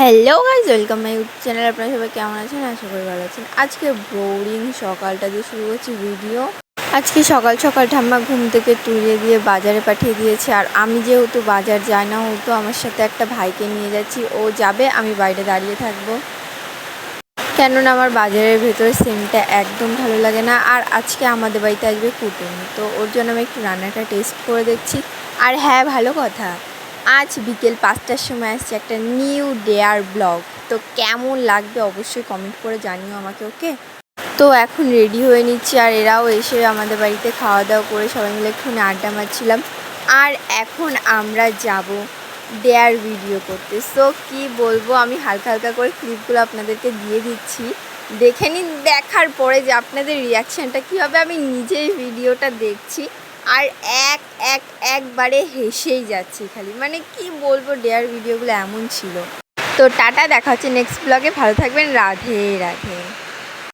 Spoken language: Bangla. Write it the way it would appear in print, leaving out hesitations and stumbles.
Hello guys, welcome my YouTube channel. আপনারা সবাই কেমন আছেন? আশা করি ভালো আছেন। আজকে বোরিং সকালটা দিয়ে শুরু করছি ভিডিও। আজকে সকাল সকাল ঠাম্মা ঘুম থেকে তুলে দিয়ে বাজারে পাঠিয়ে দিয়েছে। আর আমি যেহেতু বাজার যাই না, হতো আমার সাথে একটা ভাইকে নিয়ে যাচ্ছি। ও যাবে, আমি বাইরে দাঁড়িয়ে থাকবো, কেননা আমার বাজারের ভেতরে সেন্টটা একদম ভালো লাগে না। আর আজকে আমাদের বাড়িতে আসবে কুটুম, তো ওর জন্য আমি একটু রান্নাটা টেস্ট করে দেখছি। আর হ্যাঁ, ভালো কথা, আজ বিকেল 5টার সময় আসছে একটা নিউ ডেয়ার ব্লগ। তো কেমন লাগবে অবশ্যই কমেন্ট করে জানিও আমাকে, ওকে? তো এখন রেডি হয়ে নিচ্ছি, আর এরাও এসে আমাদের বাড়িতে খাওয়া দাওয়া করে সবাই মিলে একটুখানি আড্ডা মারছিলাম। আর এখন আমরা যাব ডেয়ার ভিডিও করতে। সো কী বলবো, আমি হালকা হালকা করে ক্লিপগুলো আপনাদেরকে দিয়ে দিচ্ছি, দেখে নিন। দেখার পরে যে আপনাদের রিয়াকশানটা কী হবে, আমি নিজেই ভিডিওটা দেখছি আর একবারে হেসেই যাচ্ছি খালি। মানে কি বলবো, ডেয়ার ভিডিওগুলো এমন ছিল। তো টাটা, দেখা হচ্ছে নেক্সট ব্লগে। ভালো থাকবেন, রাধে রাধে।